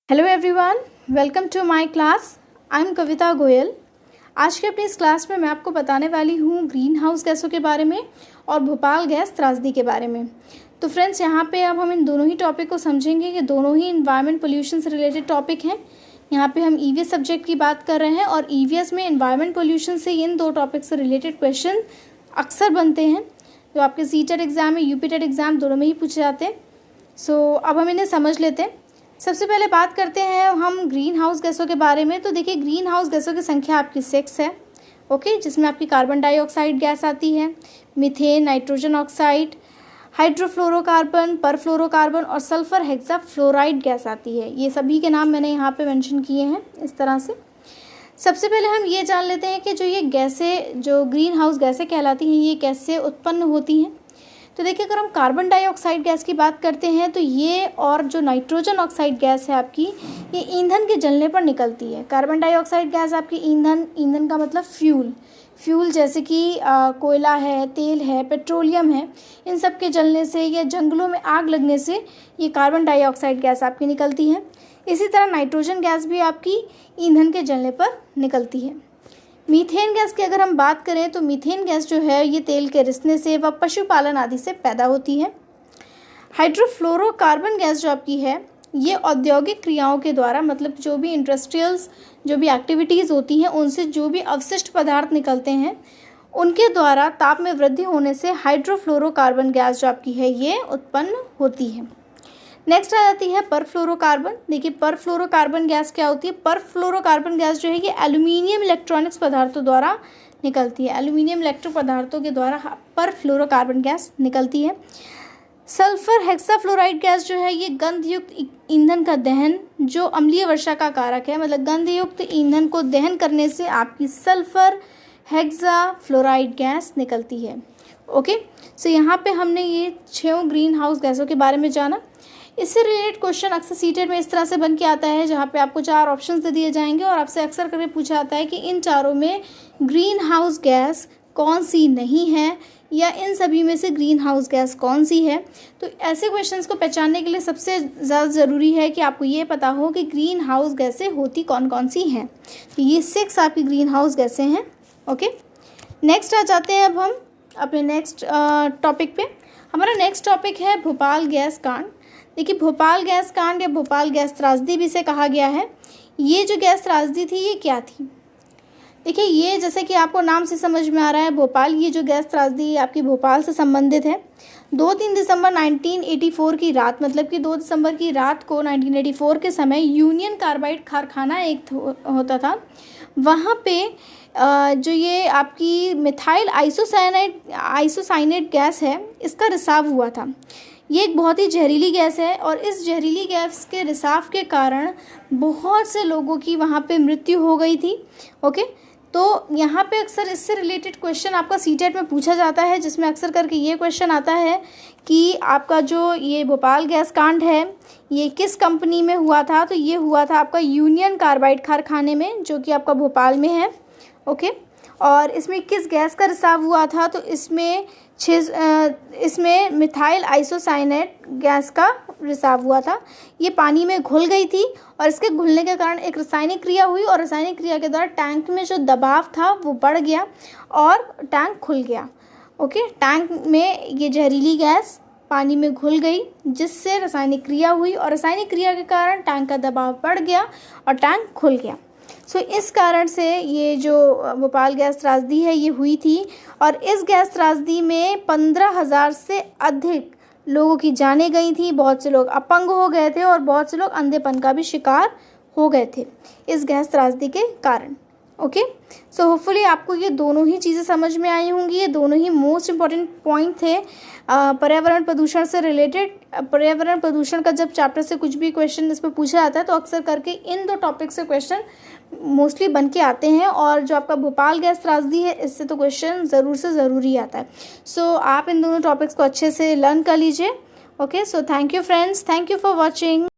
Hello everyone, welcome to my class. I am Kavita Goyal. आज के अपनी इस क्लास में मैं आपको बताने वाली हूँ ग्रीन हाउस गैसों के बारे में और भोपाल गैस त्रासदी के बारे में। तो फ्रेंड्स, यहाँ पे अब हम इन दोनों ही टॉपिक को समझेंगे कि दोनों ही इन्वायरमेंट पोल्यूशन से रिलेटेड टॉपिक हैं। यहाँ पे हम ईवीएस सब्जेक्ट की बात कर रहे हैं और ईवीएस में इन्वायरमेंट पोल्यूशन से इन दो टॉपिक से रिलेटेड क्वेश्चन अक्सर बनते हैं, जो आपके सीटेट एग्ज़ाम में, यूपीटेट एग्ज़ाम दोनों में ही पूछे जाते हैं। सो अब हम इन्हें समझ लेते हैं। सबसे पहले बात करते हैं हम ग्रीन हाउस गैसों के बारे में। तो देखिए, ग्रीन हाउस गैसों की संख्या आपकी 6 है, ओके, जिसमें आपकी कार्बन डाइऑक्साइड गैस आती है, methane, nitrogen oxide, hydrofluorocarbon, perfluorocarbon और सल्फर हेक्साफ्लोराइड गैस आती है। ये सभी के नाम मैंने यहाँ पे मेंशन किए हैं इस तरह से। सबसे पहले हम ये जान लेते हैं कि जो ये गैसें, जो ग्रीन हाउस गैसें कहलाती हैं, ये कैसे उत्पन्न होती हैं। तो देखिए, अगर हम कार्बन डाइऑक्साइड गैस की बात करते हैं तो ये और जो नाइट्रोजन ऑक्साइड गैस है आपकी, ये ईंधन के जलने पर निकलती है। कार्बन डाइऑक्साइड गैस आपकी ईंधन का मतलब फ्यूल जैसे कि कोयला है, तेल है, पेट्रोलियम है, इन सब के जलने से या जंगलों में आग लगने से ये कार्बन डाइऑक्साइड गैस आपकी निकलती है। इसी तरह नाइट्रोजन गैस भी आपकी ईंधन के जलने पर निकलती है। मीथेन गैस की अगर हम बात करें तो मीथेन गैस जो है ये तेल के रिसने से व पशुपालन आदि से पैदा होती है। हाइड्रोफ्लोरोकार्बन गैस जो आपकी है, ये औद्योगिक क्रियाओं के द्वारा, मतलब जो भी इंडस्ट्रियल्स जो भी एक्टिविटीज़ होती हैं उनसे जो भी अवशिष्ट पदार्थ निकलते हैं उनके द्वारा ताप में वृद्धि होने से हाइड्रोफ्लोरोकार्बन गैस जो आपकी है ये उत्पन्न होती है। नेक्स्ट आ जाती है परफ्लोरोकार्बन। देखिए, परफ्लोरोकार्बन गैस क्या होती है? परफ्लोरोकार्बन गैस जो है ये एल्यूमिनियम इलेक्ट्रॉनिक्स पदार्थों द्वारा निकलती है। एल्यूमिनियम इलेक्ट्रो पदार्थों के द्वारा परफ्लोरोकार्बन गैस निकलती है। सल्फर हेक्साफ्लोराइड गैस जो है ये गंधयुक्त ईंधन का दहन, जो अम्लीय वर्षा का कारक है, मतलब गंधयुक्त ईंधन को दहन करने से आपकी सल्फर हेक्साफ्लोराइड गैस निकलती है। ओके, सो यहाँ पे हमने ये 6 ग्रीन हाउस गैसों के बारे में जाना। इससे रिलेटेड क्वेश्चन अक्सर सीटेट में इस तरह से बन के आता है, जहाँ पे आपको 4 ऑप्शंस दे दिए जाएंगे और आपसे अक्सर करके पूछा जाता है कि इन चारों में ग्रीन हाउस गैस कौन सी नहीं है, या इन सभी में से ग्रीन हाउस गैस कौन सी है। तो ऐसे क्वेश्चंस को पहचानने के लिए सबसे ज़्यादा ज़रूरी है कि आपको ये पता हो कि ग्रीन हाउस गैसें होती कौन कौन सी हैं। तो ये 6 आपकी ग्रीन हाउस गैसें हैं। ओके, नेक्स्ट आ जाते हैं अब हम अपने नेक्स्ट टॉपिक पे। हमारा नेक्स्ट टॉपिक है भोपाल गैस कांड। देखिए, भोपाल गैस कांड या भोपाल गैस त्रासदी भी इसे कहा गया है। ये जो गैस त्रासदी थी ये क्या थी? देखिए, ये जैसे कि आपको नाम से समझ में आ रहा है, भोपाल, ये जो गैस त्रासदी आपकी भोपाल से संबंधित है। 2-3 दिसंबर 1984 की रात, मतलब कि 2 दिसंबर की रात को 1984 के समय यूनियन कार्बाइड कारखाना एक होता था। वहाँ पे जो ये आपकी मिथाइल आइसोसाइनेट गैस है, इसका रिसाव हुआ था। ये एक बहुत ही जहरीली गैस है और इस जहरीली गैस के रिसाव के कारण बहुत से लोगों की वहाँ पे मृत्यु हो गई थी। ओके, तो यहाँ पे अक्सर इससे रिलेटेड क्वेश्चन आपका सीटेट में पूछा जाता है, जिसमें अक्सर करके ये क्वेश्चन आता है कि आपका जो ये भोपाल गैस कांड है ये किस कंपनी में हुआ था। तो ये हुआ था आपका यूनियन कार्बाइड कारखाने में, जो कि आपका भोपाल में है। ओके, और इसमें किस गैस का रिसाव हुआ था? तो इसमें मिथाइल आइसोसाइनेट गैस का रिसाव हुआ था। ये पानी में घुल गई थी और इसके घुलने के कारण एक रासायनिक क्रिया हुई और रासायनिक क्रिया के द्वारा टैंक में जो दबाव था वो बढ़ गया और टैंक खुल गया। ओके, टैंक में ये जहरीली गैस पानी में घुल गई, जिससे रासायनिक क्रिया हुई और रासायनिक क्रिया के कारण टैंक का दबाव बढ़ गया और टैंक खुल गया। सो इस कारण से ये जो भोपाल गैस त्रासदी है ये हुई थी और इस गैस त्रासदी में 15,000 से अधिक लोगों की जानें गई थी। बहुत से लोग अपंग हो गए थे और बहुत से लोग अंधेपन का भी शिकार हो गए थे इस गैस त्रासदी के कारण। ओके, सो होपफुली आपको ये दोनों ही चीज़ें समझ में आई होंगी। ये दोनों ही मोस्ट इम्पॉर्टेंट पॉइंट थे पर्यावरण प्रदूषण से रिलेटेड। पर्यावरण प्रदूषण का जब चैप्टर से कुछ भी क्वेश्चन इस पर पूछा जाता है तो अक्सर करके इन 2 टॉपिक से क्वेश्चन मोस्टली बन के आते हैं, और जो आपका भोपाल गैस त्रासदी है इससे तो क्वेश्चन ज़रूर से ज़रूर ही आता है। सो आप इन दोनों टॉपिक्स को अच्छे से लर्न कर लीजिए। Okay, so thank you friends, thank you for watching.